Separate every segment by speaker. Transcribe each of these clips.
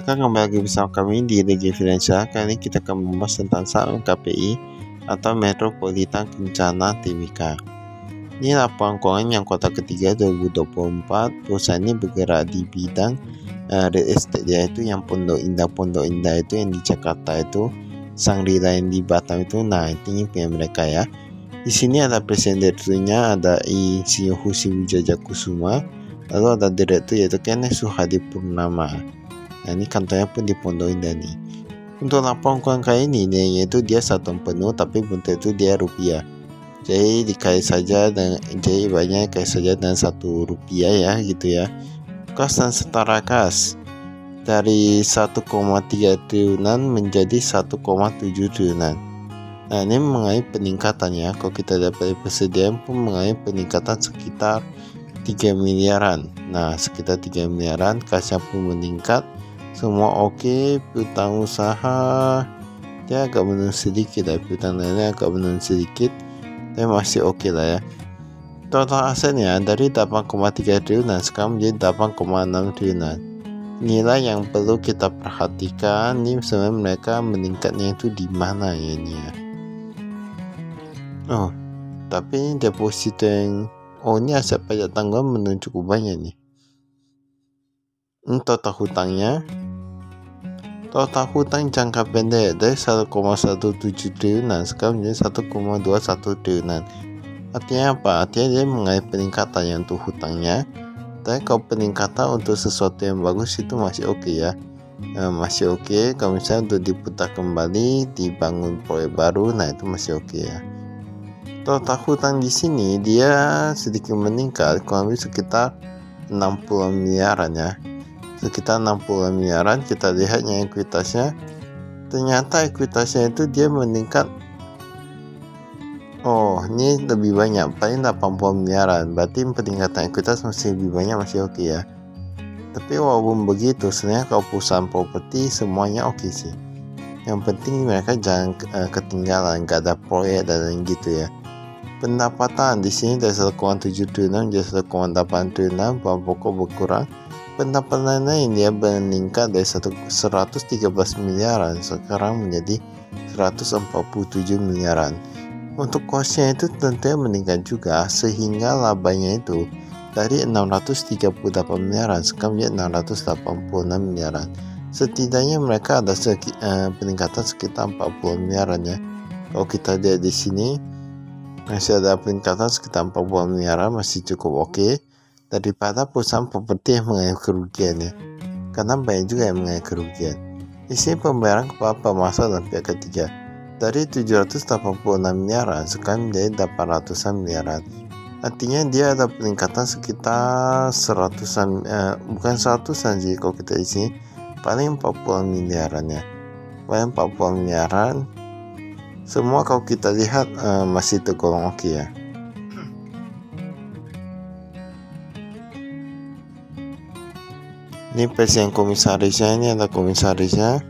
Speaker 1: Akan kembali lagi bersama kami di Regi Financial. Kali ini kita akan membahas tentang saham KPI atau Metropolitan Kencana Tbk. Ini laporan keuangan yang kuartal ketiga 2024. Perusahaan ini bergerak di bidang real estate, yaitu yang Pondok Indah itu yang di Jakarta itu, Shangri-La yang di Batam itu. Nah, ini punya mereka ya. Di sini ada presiden direkturnya, ada Insinyur Husi Wijajakusuma, lalu ada direktur yaitu Kenneth Suhadi Purnama. Nah, ini kantornya pun di Pondok Indah nih. Untuk laporan keuangan kali ini yaitu dia 1 tahun penuh, tapi bentuk itu dia rupiah. Jadi dikait saja dengan banyak kait saja dengan 1 rupiah ya gitu ya. Kas dan setara kas dari 1,3 triliunan menjadi 1,7 triliunan. Nah, ini mengalami peningkatannya. Kalau kita dapat persediaan pun mengalami peningkatan sekitar 3 miliaran. Nah, sekitar 3 miliaran, kasnya pun meningkat. Semua oke, piutang usaha dia agak menurun sedikit lah, piutang lainnya agak menurun sedikit, tapi masih oke lah ya. Total asetnya dari 8,3 triliunan sekarang menjadi 8,6 triliunan. Nilai yang perlu kita perhatikan nih, sebenarnya mereka meningkatnya itu di mana ya ini ya. Oh, tapi deposito yang ini aset pajak tanggungan menurun cukup banyak nih. Ini total hutangnya. Total hutang jangka pendek dari 1,17 triliunan sekarang menjadi 1,21 triliunan. Artinya apa? Artinya dia mengalami peningkatan ya untuk hutangnya. Tapi kalau peningkatan untuk sesuatu yang bagus itu masih oke ya. Masih oke. Kalau misalnya untuk diputar kembali, dibangun proyek baru, nah itu masih oke ya. Total hutang di sini dia sedikit meningkat, kurang lebih sekitar 60 miliaran ya. Sekitar 60 miliaran. Kita lihatnya ekuitasnya, ternyata ekuitasnya itu dia meningkat. Oh, ini lebih banyak, paling 80 miliaran. Berarti peningkatan ekuitas masih lebih banyak, masih oke ya. Tapi walaupun begitu, sebenarnya kalau perusahaan properti semuanya oke sih. Yang penting mereka jangan ketinggalan, gak ada proyek dan lain gitu ya. Pendapatan di sini dari 1,7 triliunan menjadi 1,8 triliunan, bahan pokok berkurang. Pendapatan lain dia meningkat dari 113 miliaran sekarang menjadi 147 miliaran. Untuk kosnya itu tentunya meningkat juga, sehingga labanya itu dari 638 miliaran sekarang menjadi 686 miliaran. Setidaknya mereka ada peningkatan sekitar 40 miliaran ya. Kalau kita lihat di sini masih ada peningkatan sekitar 40 miliaran, masih cukup oke daripada perusahaan properti yang mengalami kerugian ya, karena banyak juga yang mengalami kerugian. Di sini pembayaran kepada pemasok dan pihak ketiga dari 786 miliaran sekarang menjadi 800 miliaran. Artinya dia ada peningkatan sekitar 100-an, bukan 100-an sih kalau kita di sini, paling 40 miliaran ya, paling 40 miliaran. Semua kalau kita lihat masih tergolong oke ya. Ini presiden komisarisnya, ini ada komisarisnya.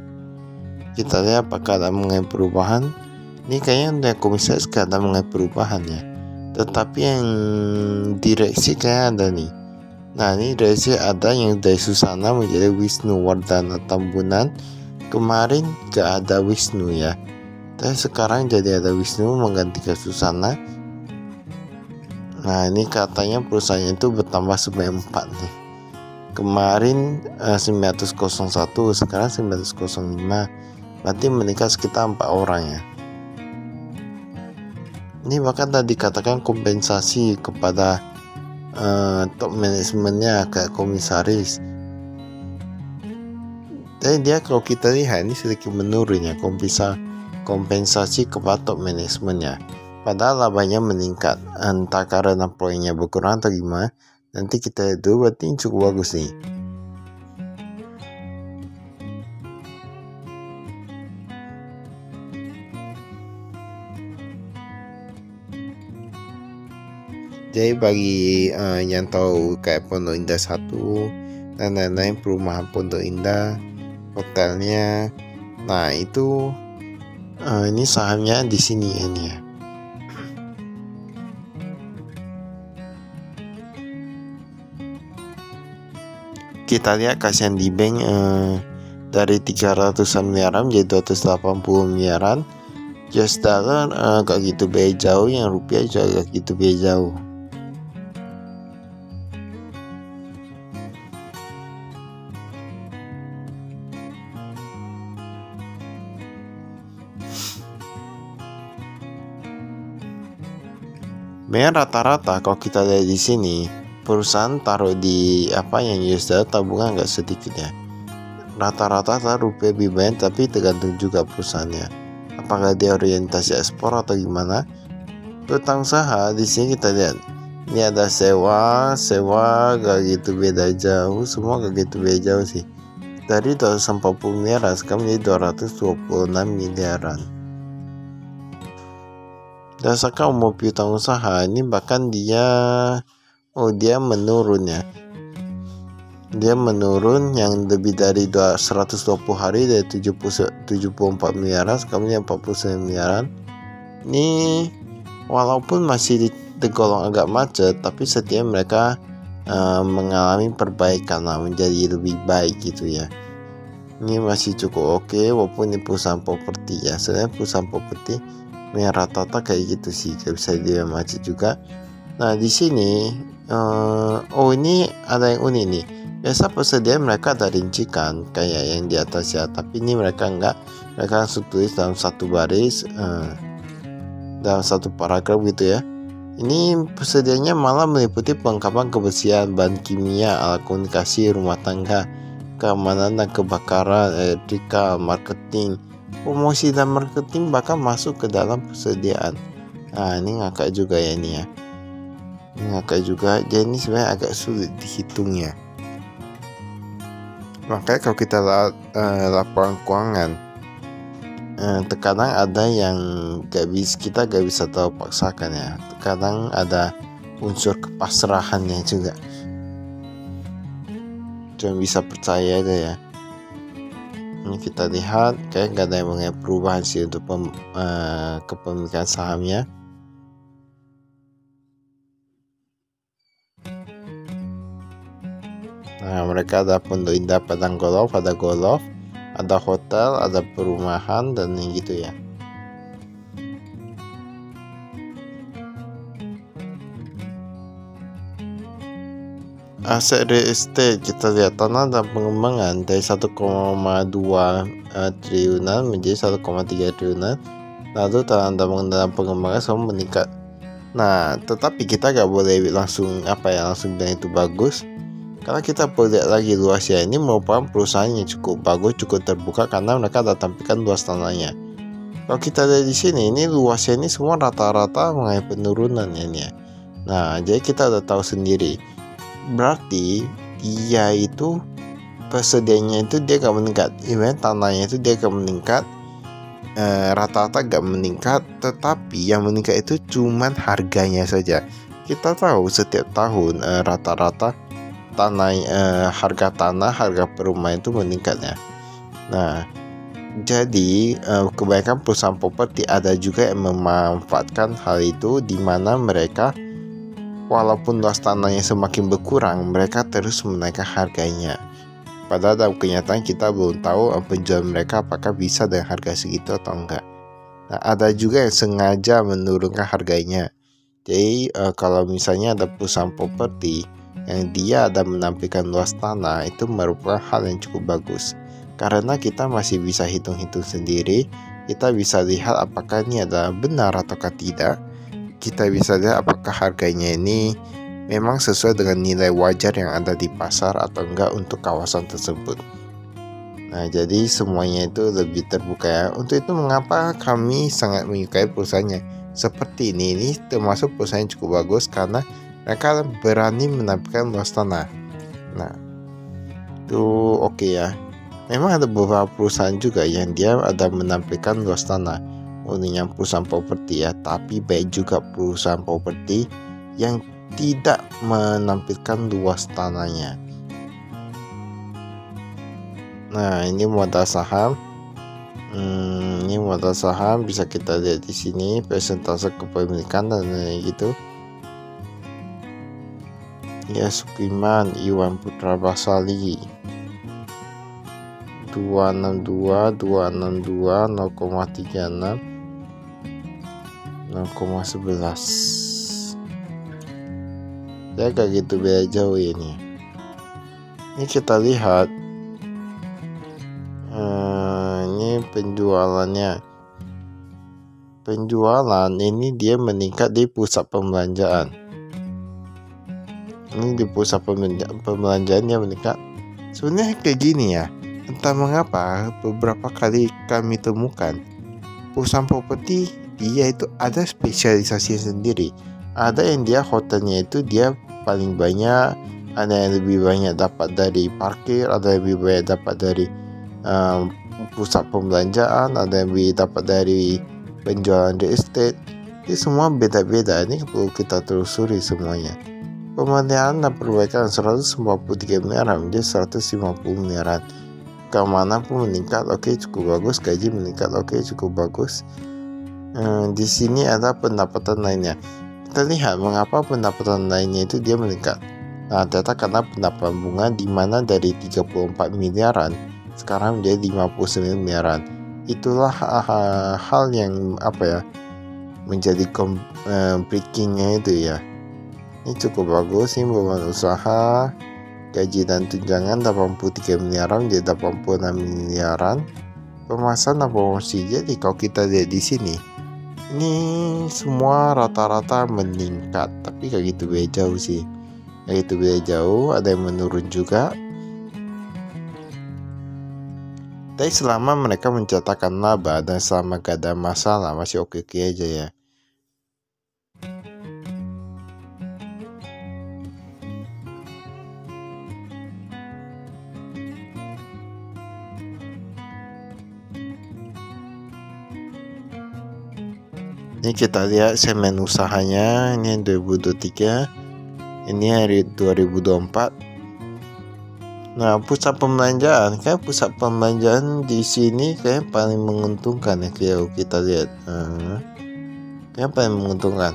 Speaker 1: Kita lihat apakah ada mengenai perubahan. Ini kayaknya untuk komisaris gak ada mengenai perubahan ya. Tetapi yang direksi kayak ada nih. Nah, ini direksi ada yang dari Susana menjadi Wisnu Wardana Tambunan. Kemarin gak ada Wisnu ya, tapi sekarang jadi ada Wisnu menggantikan Susana. Nah, ini katanya perusahaannya itu bertambah sebanyak 4 nih. Kemarin 901, sekarang 905. Berarti meningkat sekitar 4 orang ya. Ini bahkan tadi dikatakan kompensasi kepada top manajemennya kayak komisaris. Tapi dia kalau kita lihat ini sedikit menurun ya, kompensasi kepada top manajemennya. Padahal labanya meningkat, entah karena proyeknya berkurang atau gimana. Nanti kita lihat dulu, berarti ini cukup bagus nih. Jadi bagi yang tahu kayak Pondok Indah 1 dan lain-lain, perumahan Pondok Indah, hotelnya, nah itu ini sahamnya di sini ini ya. Kita lihat kasihan di bank dari 300-an miliaran menjadi 280 miliaran. US dollar gak gitu beda jauh, yang rupiah juga gak gitu beda jauh. Memang rata-rata kalau kita lihat di sini, perusahaan taruh di yang US dollar tabungan nggak sedikit ya. Rata-rata taruh rupiah lebih banyak, tapi tergantung juga perusahaannya. Apakah dia orientasi ekspor atau gimana? Utang usaha di sini kita lihat, ini ada sewa gak gitu beda jauh, semua gak gitu beda jauh sih. Dari 240 miliaran sekarang menjadi 226 miliaran. Dasarkan umur piutang usaha ini bahkan dia menurun ya. Dia menurun yang lebih dari 120 hari dari 74 miliaran sekarang 49 miliaran. Ini walaupun masih tergolong agak macet, tapi setidaknya mereka mengalami perbaikan lah, menjadi lebih baik gitu ya. Ini masih cukup oke, walaupun ini perusahaan properti ya. Sebenarnya perusahaan properti rata-rata kayak gitu sih, gak bisa dia macet juga. Nah di sini ini ada yang unik nih. Biasa persediaan mereka ada rincikan kayak yang di atas ya, tapi ini mereka enggak. Mereka langsung tulis dalam satu baris, dalam satu paragraf gitu ya. Ini persediaannya malah meliputi perlengkapan kebersihan, bahan kimia, alat komunikasi, rumah tangga, keamanan dan kebakaran, elektrikal, marketing, promosi dan marketing bahkan masuk ke dalam persediaan. Nah ini ngakak juga ya ini ya. Ini ngakak juga, jadi ini sebenarnya agak sulit dihitungnya. Makanya kalau kita laporan keuangan, terkadang ada yang kita gak bisa tahu paksakan ya. Terkadang ada unsur kepasrahannya juga. Cuma bisa percaya aja ya. Ini kita lihat kayak gak ada yang mengenai perubahan sih untuk kepemilikan sahamnya. Nah mereka ada Pondok Indah Padang Golf, ada golf, ada hotel, ada perumahan dan gitu ya. Aset real estate kita lihat tanah dan pengembangan dari 1,2 triliunan menjadi 1,3 triliunan. Lalu tanah dan pengembangan semua meningkat. Nah tetapi kita gak boleh langsung bilang itu bagus, karena kita perlu lihat lagi luasnya. Ini merupakan perusahaan yang cukup bagus, cukup terbuka karena mereka ada tampilkan luas tanahnya. Kalau kita lihat di sini, ini luasnya ini semua rata-rata mengalami penurunan ya. Nah jadi kita udah tahu sendiri, berarti dia itu persediaannya itu dia gak meningkat, tanahnya itu dia gak meningkat, rata-rata gak meningkat, tetapi yang meningkat itu cuman harganya saja. Kita tahu setiap tahun rata-rata harga tanah, harga perumahan itu meningkat ya. Nah jadi kebanyakan perusahaan properti ada juga yang memanfaatkan hal itu, di mana mereka walaupun luas tanahnya semakin berkurang, mereka terus menaikkan harganya. Padahal dalam kenyataan kita belum tahu penjualan mereka apakah bisa dengan harga segitu atau enggak. Nah, ada juga yang sengaja menurunkan harganya. Jadi kalau misalnya ada perusahaan properti yang dia ada menampilkan luas tanah, itu merupakan hal yang cukup bagus. Karena kita masih bisa hitung-hitung sendiri, kita bisa lihat apakah ini adalah benar ataukah tidak. Kita bisa lihat apakah harganya ini memang sesuai dengan nilai wajar yang ada di pasar atau enggak untuk kawasan tersebut. Nah jadi semuanya itu lebih terbuka ya. Untuk itu mengapa kami sangat menyukai perusahaannya seperti ini. Ini termasuk perusahaan yang cukup bagus karena mereka berani menampilkan luas tanah. Nah itu oke ya. Memang ada beberapa perusahaan juga yang dia ada menampilkan luas tanah untuk yang perusahaan properti ya, tapi baik juga perusahaan properti yang tidak menampilkan luas tanahnya. Nah ini modal saham. Ini modal saham bisa kita lihat di sini persentase kepemilikan dan gitu. Ya Sukiman, Iwan Putra Basali. 262, 262, 0,36, 0,11. Ya kayak gitu beda jauh ini. Ini kita lihat ini penjualannya. Penjualan ini dia meningkat di pusat pembelanjaan. Ini di pusat pembelanjaan dia meningkat. Sebenarnya kayak gini ya. Entah mengapa beberapa kali kami temukan perusahaan properti dia itu ada spesialisasi sendiri. Ada yang dia hotelnya itu dia paling banyak, ada yang lebih banyak dapat dari parkir, ada yang lebih banyak dapat dari pusat pembelanjaan, ada yang lebih dapat dari penjualan real estate. Ini semua beda-beda. Ini perlu kita telusuri semuanya. Pemeliharaan dan perbaikan 153 miliar menjadi 150 miliaran. Keamanan pun meningkat, oke, cukup bagus. Gaji meningkat, oke, cukup bagus. Di sini ada pendapatan lainnya. Kita lihat mengapa pendapatan lainnya itu dia meningkat. Nah, ternyata karena pendapatan bunga di mana dari 34 miliaran sekarang menjadi 59 miliaran. Itulah hal yang menjadi breakingnya itu ya. Ini cukup bagus. Ini beban usaha, gaji dan tunjangan 83 miliaran menjadi 86 miliaran. Pemasaran dan promosi. Jadi kalau kita lihat di sini, ini semua rata-rata meningkat, tapi kayak gitu beda jauh sih. Kayak gitu beda jauh, ada yang menurun juga. Tapi selama mereka mencatatkan laba dan selama gak ada masalah, masih oke-oke aja ya. Ini kita lihat segmen usahanya. Ini 2023, ini hari 2024. Nah, pusat pembelanjaan di sini kayak paling menguntungkan ya. Kayak kita lihat, kayak paling menguntungkan.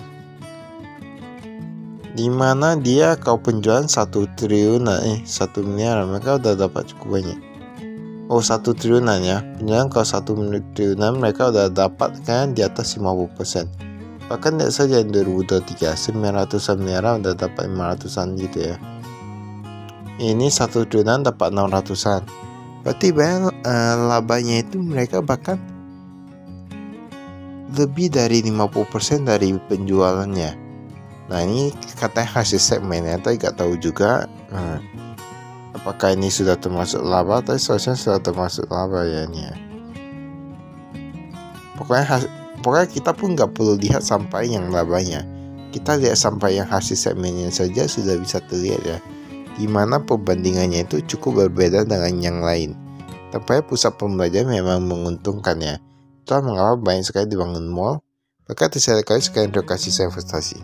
Speaker 1: Dimana dia kau penjualan 1 triliunan, 1 miliar, mereka udah dapat cukup banyak. 1 triliunan ya. Penjualan kalau 1 triliunan mereka udah dapat kan di atas 50%. Bahkan tidak saja yang 2023 900-an miliar udah dapat 500-an gitu ya. Ini 1 triliunan dapat 600-an. Berarti labanya itu mereka bahkan lebih dari 50% dari penjualannya. Nah, ini katanya hasil segmennya, tapi gak tahu juga. Apakah ini sudah termasuk laba? Tapi seharusnya sudah termasuk laba ya ini ya. Pokoknya kita pun nggak perlu lihat sampai yang labanya. Kita lihat sampai yang hasil segmennya saja sudah bisa terlihat ya. Dimana perbandingannya itu cukup berbeda dengan yang lain. Tampaknya pusat pembelanjaan memang menguntungkan ya. Itulah mengapa banyak sekali dibangun mall. Maka terima kasih sekali untuk kasih saya investasi.